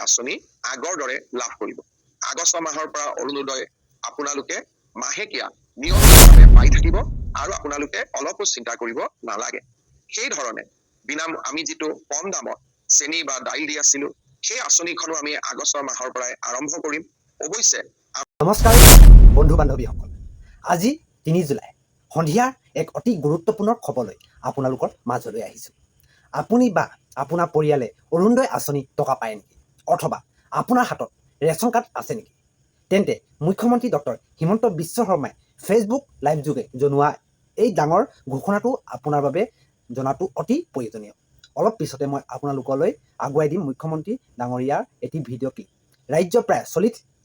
আঁচনি আগৰ দৰে লাভ কৰিব। আগষ্ট মাহৰ পৰা অৰুণোদয় আপোনালোকে মাহেকীয়া নিয়মিতভাৱে পাই থাকিব আৰু আপোনালোকে অলপো চিন্তা কৰিব নালাগে। সেই ধৰণে আমি যিটো কম দামত চেনি বা দাইল দি আছিলো, সেই আঁচনিখনো আমি আগষ্ট মাহৰ পৰাই আৰম্ভ কৰিম। অৱশ্যে নমস্কাৰ বন্ধু বান্ধৱীসকল, আজি ৩ জুলাই সন্ধিয়াৰ এক অতি গুৰুত্বপূৰ্ণ খবৰলৈ আপোনালোকৰ মাজলৈ আহিছোঁ। আপুনি বা আপোনাৰ পৰিয়ালে অৰুণোদয় আঁচনি টকা পায় নেকি, অথবা আপোনাৰ হাতত ৰেচন কাৰ্ড আছে নেকি? তেন্তে মুখ্যমন্ত্ৰী ডক্টৰ হিমন্ত বিশ্ব শৰ্মাই ফেচবুক লাইভ যোগে জনোৱা এই ডাঙৰ ঘোষণাটো আপোনাৰ বাবে জনাটো অতি প্ৰয়োজনীয়। অলপ পিছতে মই আপোনালোকলৈ আগুৱাই দিম মুখ্যমন্ত্ৰী ডাঙৰীয়াৰ এটি ভিডিঅ' ক্লিপ। ৰাজ্যৰ প্ৰায়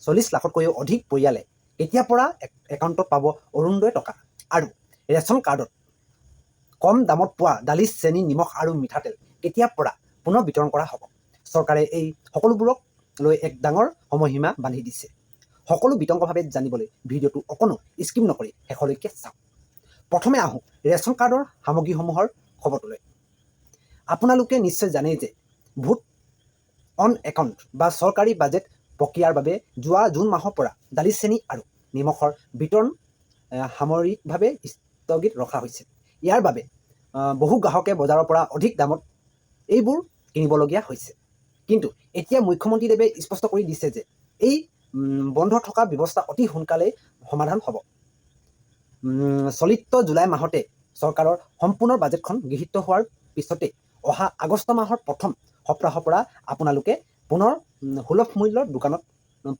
40 লাখতকৈও অধিক পৰিয়ালে কেতিয়াৰ পৰা একাউণ্টত পাব অৰুণোদয় টকা, আৰু ৰেচন কাৰ্ডত কম দামত পোৱা দালি, চেনি, নিমখ আৰু মিঠাতেল কেতিয়াৰ পৰা পুনৰ বিতৰণ কৰা হ'ব। চৰকাৰে এই সকলোবোৰক লৈ এক ডাঙৰ সময়সীমা বান্ধি দিছে। সকলো বিতংভাৱে জানিবলৈ ভিডিঅ'টো অকণো স্কিপ নকৰি শেষলৈকে চাওক। প্ৰথমে আহোঁ ৰেচন কাৰ্ডৰ সামগ্ৰীসমূহৰ খবৰটোলৈ। আপোনালোকে নিশ্চয় জানে যে ভোট অন একাউণ্ট বা চৰকাৰী বাজেট প্ৰক্ৰিয়াৰ বাবে যোৱা জুন মাহৰ পৰা দালি, চেনি আৰু নিমখৰ বিতৰণ সাময়িকভাৱে স্থগিত ৰখা হৈছে। ইয়াৰ বাবে বহু গ্ৰাহকে বজাৰৰ পৰা অধিক দামত এইবোৰ কিনিবলগীয়া হৈছে। কিন্তু এতিয়া মুখ্যমন্ত্ৰীদেৱে স্পষ্ট কৰি দিছে যে এই বন্ধ থকা ব্যৱস্থা অতি সোনকালেই সমাধান হ'ব। চলিত জুলাই মাহতে চৰকাৰৰ সম্পূৰ্ণ বাজেটখন গৃহীত হোৱাৰ পিছতে অহা আগষ্ট মাহৰ প্ৰথম সপ্তাহৰ পৰা আপোনালোকে পুনৰ সুলভ মূল্যৰ দোকানত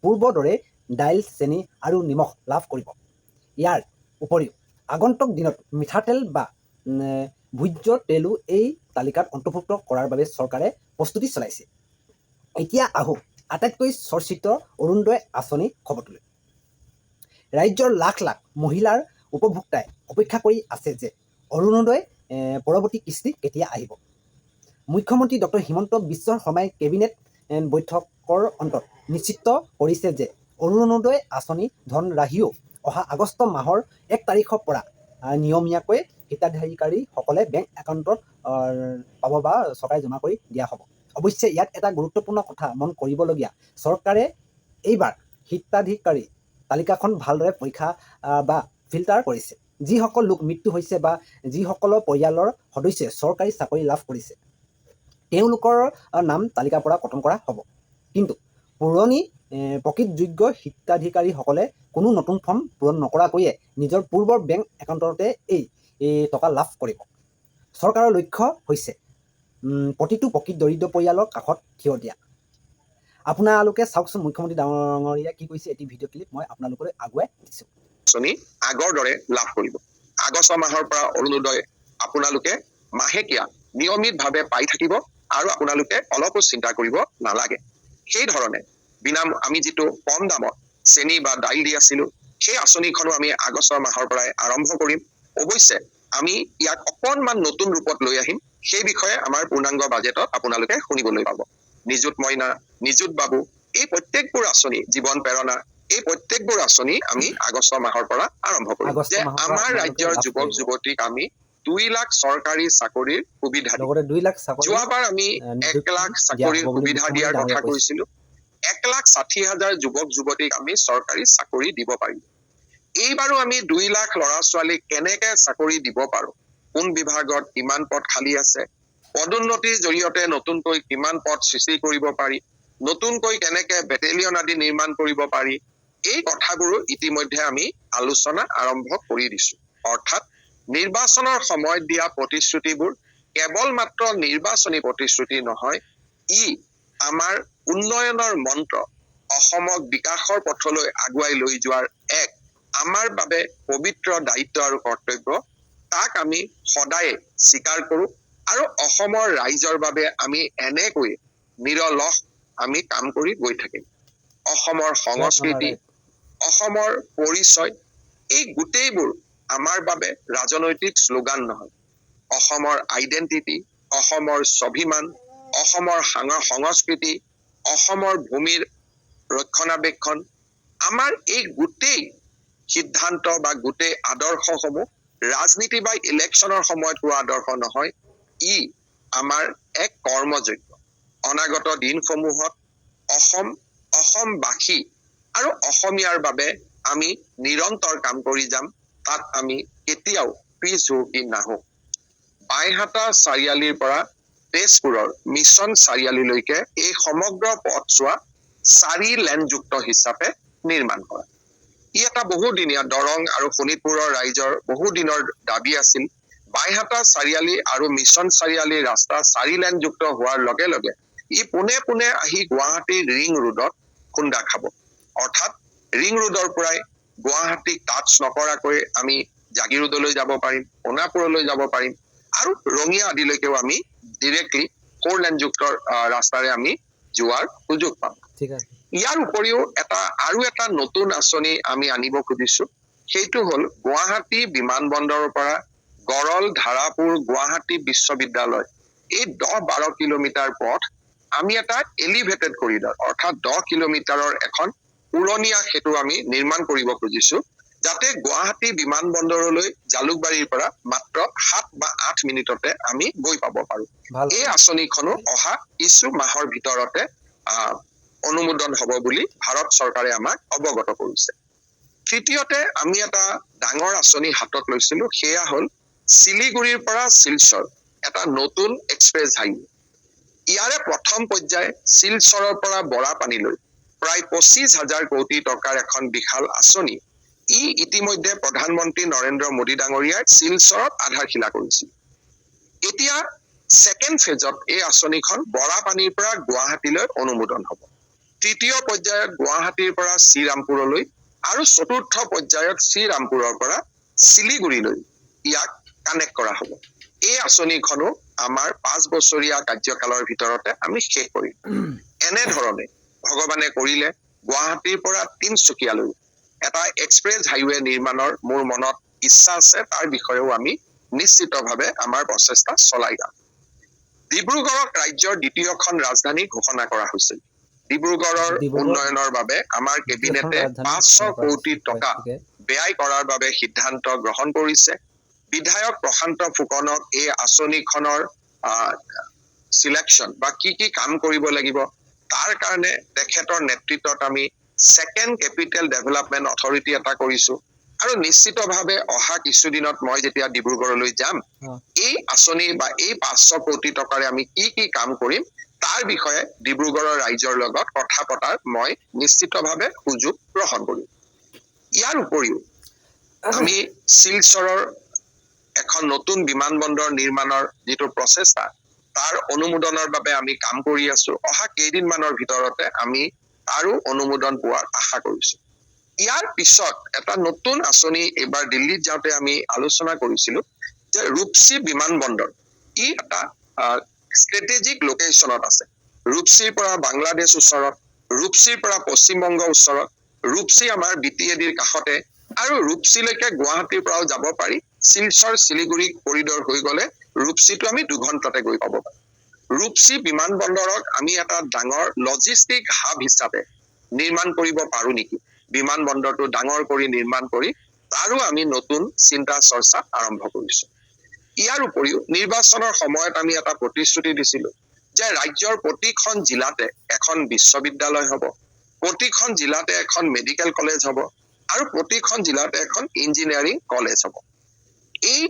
পূৰ্বৰ দৰে দাইল, চেনি আৰু নিমখ লাভ কৰিব। ইয়াৰ উপৰিও আগন্তুক দিনত মিঠাতেল বা ভোজ্য তেলো এই তালিকাত অন্তৰ্ভুক্ত কৰাৰ বাবে চৰকাৰে প্ৰস্তুতি চলাইছে। এতিয়া আহোঁ আটাইতকৈ চৰ্চিত অৰুণোদয় আঁচনি খবৰটোলৈ। ৰাজ্যৰ লাখ লাখ মহিলাৰ উপভোক্তাই অপেক্ষা কৰি আছে যে অৰুণোদয় পৰৱৰ্তী কিস্তি কেতিয়া আহিব। মুখ্যমন্ত্ৰী ডক্টৰ হিমন্ত বিশ্ব শৰ্মাই কেবিনেট বৈঠকৰ অন্তত নিশ্চিত কৰিছে যে অৰুণোদয় আঁচনি ধনৰাশিও অহা আগষ্ট মাহৰ 1 তাৰিখৰ পৰা নিয়মীয়াকৈ হিতাধিকাৰীসকলে বেংক একাউণ্টত পাব বা চৰকাৰে জমা কৰি দিয়া হ'ব। অৱশ্যে ইয়াত এটা গুৰুত্বপূৰ্ণ কথা মন কৰিবলগীয়া, চৰকাৰে এইবাৰ হিতাধিকাৰী তালিকাখন ভালদৰে পৰীক্ষা বা ফিল্টাৰ কৰিছে। যিসকল লোক মৃত্যু হৈছে বা যিসকলৰ পৰিয়ালৰ সদস্যই চৰকাৰী চাকৰি লাভ কৰিছে, তেওঁলোকৰ নাম তালিকাৰ পৰা কৰ্তন কৰা হ'ব। কিন্তু পুৰণি প্ৰকৃতযোগ্য হিতাধিকাৰীসকলে কোনো নতুন ফৰ্ম পূৰণ নকৰাকৈয়ে নিজৰ পূৰ্বৰ বেংক একাউণ্টতে এই টকা লাভ কৰিব। চৰকাৰৰ লক্ষ্য হৈছে প্ৰতিটো প্ৰকৃত দৰিদ্ৰ পৰিয়ালৰ কাষত থিয় দিয়া। আপোনালোকে চাওকচোন মুখ্যমন্ত্ৰী ডাঙৰীয়াই কি কৈছে, এটি ভিডিঅ' ক্লিপ মই আপোনালোকলৈ আগুৱাই দিছোঁ। আঁচনি আগৰ দৰে লাভ কৰিব। আগষ্ট মাহৰ পৰা অৰুণোদয় আপোনালোকে মাহেকীয়া নিয়মিতভাৱে পাই থাকিব আৰু আপোনালোকে অলপো চিন্তা কৰিব নালাগে। সেই ধৰণে আমি যিটো কম দামত চেনি বা দাইল দি আছিলো, সেই আঁচনিখনো আমি আগষ্ট মাহৰ পৰাই আৰম্ভ কৰিম। অৱশ্যে আমি ইয়াক অকণমান নতুন ৰূপত লৈ আহিম। সেই বিষয়ে আমাৰ পূৰ্ণাংগ বাজেটত আপোনালোকে শুনিবলৈ পাব। নিযুত মইনা, নিযুত বাবু, এই প্ৰত্যেকবোৰ আঁচনি, জীৱন প্ৰেৰণা, এই প্ৰত্যেকবোৰ আঁচনি আমি আগষ্ট মাহৰ পৰা আৰম্ভ কৰিম। যে আমাৰ ৰাজ্যৰ যুৱক যুৱতীক আমি 2 লাখ চৰকাৰী চাকৰিৰ সুবিধা দিম। যোৱাবাৰ আমি 1 লাখ চাকৰিৰ সুবিধা দিয়াৰ কথা কৈছিলো। 1,60,000 যুৱক যুৱতীক আমি চৰকাৰী চাকৰি দিব পাৰিম। এইবাৰো আমি 2 লাখ ল'ৰা ছোৱালীক কেনেকে চাকৰি দিব পাৰো, কোন বিভাগত কিমান পদ খালী আছে, পদোন্নতিৰ জৰিয়তে নতুনকৈ কিমান পদ সৃষ্টি কৰিব পাৰি, নতুনকৈ কেনেকে বেটেলিয়ন আদি নিৰ্মাণ কৰিব পাৰি, এই কথাবোৰো ইতিমধ্যে আমি আলোচনা আৰম্ভ কৰি দিছো। অৰ্থাৎ নিৰ্বাচনৰ সময়ত দিয়া প্ৰতিশ্ৰুতিবোৰ কেৱল মাত্ৰ নিৰ্বাচনী প্ৰতিশ্ৰুতি নহয়, ই আমাৰ উন্নয়নৰ মন্ত্ৰ, অসমক বিকাশৰ পথলৈ আগুৱাই লৈ যোৱাৰ এক আমাৰ বাবে পবিত্ৰ দায়িত্ব আৰু কৰ্তব্য। তাক আমি সদায়ে স্বীকাৰ কৰো আৰু অসমৰ ৰাইজৰ বাবে আমি এনেকৈ নিৰলস আমি কাম কৰি গৈ থাকিম। অসমৰ সংস্কৃতি, অসমৰ পৰিচয়, এই গোটেইবোৰ আমাৰ বাবে ৰাজনৈতিক শ্লোগান নহয়। অসমৰ আইডেণ্টিটি, অসমৰ স্বাভিমান, অসমৰ সংস্কৃতি, অসমৰ ভূমিৰ ৰক্ষণাবেক্ষণ, আমাৰ এই গোটেই সিদ্ধান্ত বা গোটেই আদৰ্শসমূহ ৰাজনীতি বা ইলেকশ্যনৰ সময়ত হোৱা আদৰ্শ নহয়, ই আমাৰ এক কৰ্মযোগ্য। অনাগত দিনসমূহত অসমবাসী আৰু অসমীয়াৰ বাবে আমি নিৰন্তৰ কাম কৰি যাম। তাত আমি কেতিয়াও পিছ হুহুকি নাহো। বাইহাটা চাৰিআলিৰ পৰা তেজপুৰৰ মিছন চাৰিআলিলৈকে এই সমগ্ৰ পথছোৱা 4 লেনযুক্ত হিচাপে নিৰ্মাণ কৰা। ই এটা বহুদিনীয়া দৰং আৰু শোণিতপুৰৰ ৰাইজৰ বহুদিনৰ দাবী আছিল। বাইহাটা চাৰিআলি আৰু মিছন চাৰিআলিৰ ৰাস্তা 4 লেনযুক্ত হোৱাৰ লগে লগে ই পোনে পোনে আহি গুৱাহাটীৰ ৰিং ৰোডত খুন্দা খাব। অৰ্থাৎ ৰিং ৰোডৰ পৰাই গুৱাহাটীক টাচ নকৰাকৈ আমি জাগিৰোডলৈ যাব পাৰিম, সোণাপুৰলৈ যাব পাৰিম আৰু ৰঙিয়া আদিলৈকেও আমি ডিৰেক্টলি 4 লেনযুক্ত ৰাস্তাৰে আমি যোৱাৰ সুযোগ পাম। ঠিক আছে। ইয়াৰ উপৰিও আৰু এটা নতুন আঁচনি আমি আনিব খুজিছো। সেইটো হ'ল গুৱাহাটী বিমানবন্দৰৰ পৰা গড়ল, ধাৰাপুৰ, গুৱাহাটী বিশ্ববিদ্যালয় এই 10-12 কিলোমিটাৰ পথ আমি এটা এলিভেটেড কৰিডৰ অৰ্থাৎ 10 কিলোমিটাৰৰ এখন পুৰণীয়া সেতু আমি নিৰ্মাণ কৰিব খুজিছো, যাতে গুৱাহাটী বিমানবন্দৰলৈ জালুকবাৰীৰ পৰা মাত্ৰ 7 বা 8 মিনিটতে আমি গৈ পাব পাৰো। এই আঁচনিখনো অহা কিছু মাহৰ ভিতৰতে অনুমোদন হ'ব বুলি ভাৰত চৰকাৰে আমাক অৱগত কৰিছে। তৃতীয়তে আমি এটা ডাঙৰ আঁচনি হাতত লৈছিলো, সেয়া হ'ল শিলিগুৰিৰ পৰা শিলচৰ এটা নতুন এক্সপ্ৰেছ হাইৱে। ইয়াৰে প্ৰথম পৰ্যায় শিলচৰৰ পৰা বৰাপানীলৈ প্ৰায় 25,000 কোটি টকাৰ এখন বিশাল আঁচনি। ই ইতিমধ্যে প্ৰধানমন্ত্ৰী নৰেন্দ্ৰ মোদী ডাঙৰীয়াই শিলচৰত আধাৰশিলা কৰিছিল। এতিয়া ছেকেণ্ড ফেজত এই আঁচনিখন বৰাপানীৰ পৰা গুৱাহাটীলৈ অনুমোদন হ'ব। তৃতীয় পৰ্যায়ত গুৱাহাটীৰ পৰা শ্ৰীৰামপুৰলৈ আৰু চতুৰ্থ পৰ্যায়ত শ্ৰীৰামপুৰৰ পৰা শিলিগুৰিলৈ ইয়াক কানেক্ট কৰা হ'ব। এই আঁচনিখনো আমাৰ 5 বছৰীয়া কাৰ্যকালৰ ভিতৰতে আমি শেষ কৰিম। এনেধৰণে ভগৱানে কৰিলে গুৱাহাটীৰ পৰা তিনচুকীয়ালৈ এটা এক্সপ্ৰেছ হাইৱে নিৰ্মাণৰ মোৰ মনত ইচ্ছা আছে। তাৰ বিষয়েও আমি নিশ্চিতভাৱে আমাৰ প্ৰচেষ্টা চলাই যাম। ডিব্ৰুগড়ক ৰাজ্যৰ দ্বিতীয়খন ৰাজধানী ঘোষণা কৰা হৈছিল। ডিব্ৰুগড়ৰ উন্নয়নৰ বাবে আমাৰ কেবিনেটে 500 কোটি টকা ব্যয় কৰাৰ বাবে সিদ্ধান্ত গ্ৰহণ কৰিছে। বিধায়ক প্ৰশান্ত ফুকনক এই আঁচনিখনৰ সিলেকশ্যন বা কি কাম কৰিব লাগিব তাৰ কাৰণে তেখেতৰ নেতৃত্বত আমি ছেকেণ্ড কেপিটেল ডেভেলপমেণ্ট অথৰিটি এটা কৰিছো। আৰু নিশ্চিতভাৱে অহা কিছুদিনত মই যেতিয়া ডিব্ৰুগড়লৈ যাম, এই আঁচনি বা এই 500 কোটি টকাৰে আমি কি কাম কৰিম তাৰ বিষয়ে ডিব্ৰুগড়ৰ ৰাইজৰ লগত কথা পতাৰ মই নিশ্চিতভাৱে সুযোগ গ্ৰহণ কৰিম। ইয়াৰ উপৰিও আমি শিলচৰৰ এখন নতুন বিমানবন্দৰ নিৰ্মাণৰ যিটো প্ৰচেষ্টা তাৰ অনুমোদনৰ বাবে আমি কাম কৰি আছো। অহা কেইদিনমানৰ ভিতৰতে আমি আৰু অনুমোদন পোৱাৰ আশা কৰিছো। ইয়াৰ পিছত এটা নতুন আঁচনি এইবাৰ দিল্লীত যাওঁতে আমি আলোচনা কৰিছিলো যে ৰূপসী বিমানবন্দৰ ই এটা ষ্ট্ৰেটেজিক লোকেশ্যনত আছে। ৰূপসীৰ পৰা বাংলাদেশ ওচৰত, ৰূপসীৰ পৰা পশ্চিমবংগ ওচৰত, ৰূপসী আমাৰ BTADৰ কাষতে আৰু ৰূপসীলৈকে গুৱাহাটীৰ পৰাও যাব পাৰি। শিলচৰ শিলিগুৰি কৰিডৰ হৈ গলে ৰূপসীটো আমি 2 ঘণ্টাতে গৈ পাব পাৰো। ৰূপসী বিমানবন্দৰক আমি এটা ডাঙৰ লজিষ্টিক হাব হিচাপে নিৰ্মাণ কৰিব পাৰো নেকি? বিমানবন্দৰটো ডাঙৰ কৰি নিৰ্মাণ কৰি তাৰো আমি নতুন চিন্তা চৰ্চা আৰম্ভ কৰিছো। ইয়াৰ উপৰিও নিৰ্বাচনৰ সময়ত আমি এটা প্ৰতিশ্ৰুতি দিছিলো যে ৰাজ্যৰ প্ৰতিখন জিলাতে এখন বিশ্ববিদ্যালয় হ'ব, প্ৰতিখন জিলাতে এখন মেডিকেল কলেজ হ'ব আৰু প্ৰতিখন জিলাতে এখন ইঞ্জিনিয়াৰিং কলেজ হ'ব। এই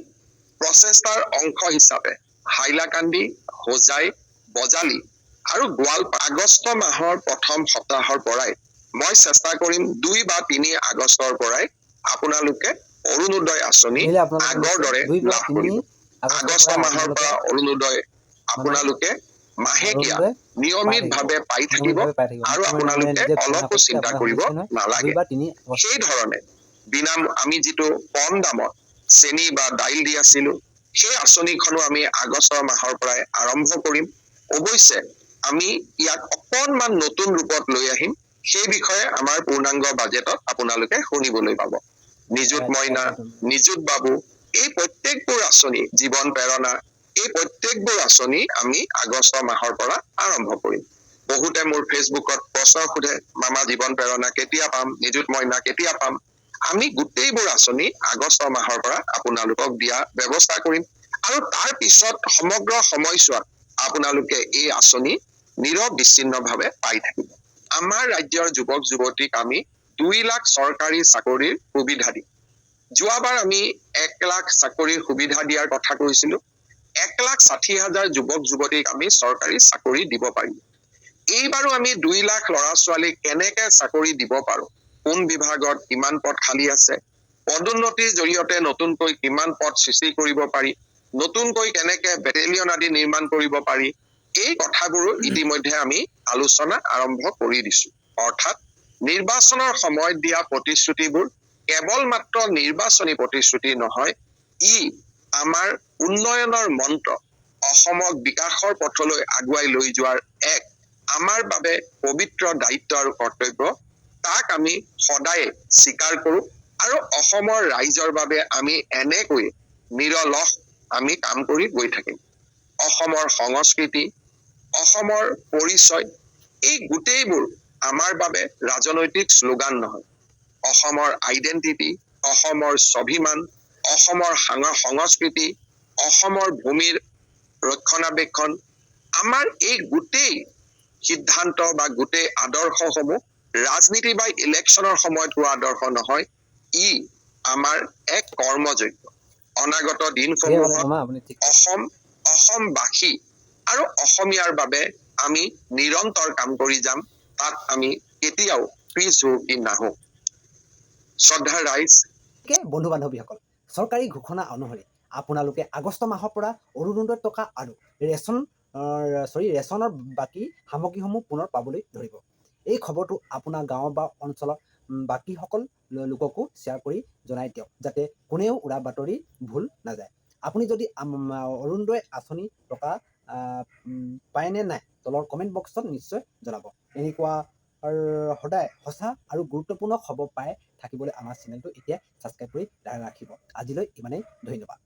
প্ৰচেষ্টাৰ অংশ হিচাপে হাইলাকান্দি, হোজাই, বজালি আৰু গোৱালপাৰা আগষ্ট মাহৰ প্ৰথম সপ্তাহৰ পৰাই মই চেষ্টা কৰিম 2 বা 3 আগষ্টৰ পৰাই আপোনালোকে অৰুণোদয় আঁচনি আগৰ দৰে লাভ কৰিব। আগষ্ট মাহৰ পৰা অৰুণোদয় আপোনালোকে মাহেকীয়া নিয়মিতভাৱে পাই থাকিব আৰু আপোনালোকে অলপো চিন্তা কৰিব নালাগে। সেই ধৰণে আমি যিটো কম দামত চেনি বা দাইল দি আছিলো সেই আঁচনিখনো আমি আগষ্ট মাহৰ পৰাই আৰম্ভ কৰিম। অৱশ্যে আমি ইয়াক অকণমান নতুন ৰূপত লৈ আহিম। সেই বিষয়ে আমাৰ পূৰ্ণাংগ বাজেটত আপোনালোকে শুনিবলৈ পাব। নিযুত মইনা, নিযুত বাবু এই প্ৰত্যেকবোৰ আঁচনি, জীৱন প্ৰেৰণা এই প্ৰত্যেকবোৰ আঁচনি আমি আগষ্ট মাহৰ পৰা আৰম্ভ কৰিম। বহুতে মোৰ ফেচবুকত প্ৰশ্ন সোধে, মামা জীৱন প্ৰেৰণা কেতিয়া পাম, নিযুত মইনা কেতিয়া পাম? আমি গোটেইবোৰ আঁচনি আগষ্ট মাহৰ পৰা আপোনালোকক দিয়া ব্যৱস্থা কৰিম আৰু তাৰ পিছত সমগ্ৰ সময়ছোৱাত আপোনালোকে এই আঁচনি নিৰবিচ্ছিন্নভাৱে পাই থাকিব। আমাৰ ৰাজ্যৰ যুৱক যুৱতীক আমি 2 লাখ চৰকাৰী চাকৰিৰ সুবিধা দিম। যোৱাবাৰ আমি 1 লাখ চাকৰিৰ সুবিধা দিয়াৰ কথা কৈছিলো। 1,60,000 যুৱক যুৱতীক আমি চৰকাৰী চাকৰি দিব পাৰিম। এইবাৰো আমি 2 লাখ ল'ৰা ছোৱালীক কেনেকে চাকৰি দিব পাৰো, কোন বিভাগত কিমান পদ খালী আছে, পদোন্নতিৰ জৰিয়তে নতুনকৈ কিমান পদ সৃষ্টি কৰিব পাৰি, নতুনকৈ কেনেকে বেটেলিয়ন আদি নিৰ্মাণ কৰিব পাৰি, এই কথাবোৰো ইতিমধ্যে আমি আলোচনা আৰম্ভ কৰি দিছো। অৰ্থাৎ নিৰ্বাচনৰ সময়ত দিয়া প্ৰতিশ্ৰুতিবোৰ কেৱল মাত্ৰ নিৰ্বাচনী প্ৰতিশ্ৰুতি নহয়, ই আমাৰ উন্নয়নৰ মন্ত্ৰ, অসমক বিকাশৰ পথলৈ আগুৱাই লৈ যোৱাৰ এক আমাৰ বাবে পবিত্ৰ দায়িত্ব আৰু কৰ্তব্য। তাক আমি সদায় স্বীকাৰ কৰো আৰু অসমৰ ৰাইজৰ বাবে আমি এনেকৈ নিৰলস আমি কাম কৰি গৈ থাকিম। অসমৰ সংস্কৃতি, অসমৰ পৰিচয়, এই গোটেইবোৰ আমাৰ বাবে ৰাজনৈতিক শ্লোগান নহয়। অসমৰ আইডেন্টিটি, অসমৰ স্বাভিমান, অসমৰ সংস্কৃতি, অসমৰ ভূমিৰ ৰক্ষণাবেক্ষণ, আমাৰ এই গোটেই সিদ্ধান্ত বা গোটেই আদৰ্শসমূহ ৰাজনীতি বা ইলেকশ্যনৰ সময়ত হোৱা আদৰ্শ নহয়, ই আমাৰ এক কৰ্মযোগ্য। অনাগত দিনসমূহত অসমবাসী আৰু অসমীয়াৰ বাবে আমি নিৰন্তৰ কাম কৰি যাম। তাত আমি কেতিয়াও পিছ হুহুকি নাহো। শ্ৰদ্ধাৰ ৰাইজ, বন্ধু বান্ধৱীসকল, চৰকাৰী ঘোষণা অনুসৰি আপোনালোকে আগষ্ট মাহৰ পৰা অৰুণোদয় টকা আৰু ৰেচনৰ বাকী সামগ্ৰীসমূহ পুনৰ পাবলৈ ধৰিব। এই খবৰটো আপোনাৰ গাঁও বা অঞ্চলৰ বাকীসকল লোককো শ্বেয়াৰ কৰি জনাই দিয়ক, যাতে কোনেও উৰা বাতৰি ভুল নাযায়। আপুনি যদি অৰুণোদয় আঁচনি টকা পায় নে নাই, তলৰ কমেণ্ট বক্সত নিশ্চয় জনাব। এনেকুৱা সদায় সঁচা আৰু গুৰুত্বপূৰ্ণ খবৰ পাই থাকিবলৈ আমাৰ চেনেলটো এতিয়া ছাবস্ক্ৰাইব কৰি ৰাখিব। আজিলৈ ইমানেই, ধন্যবাদ।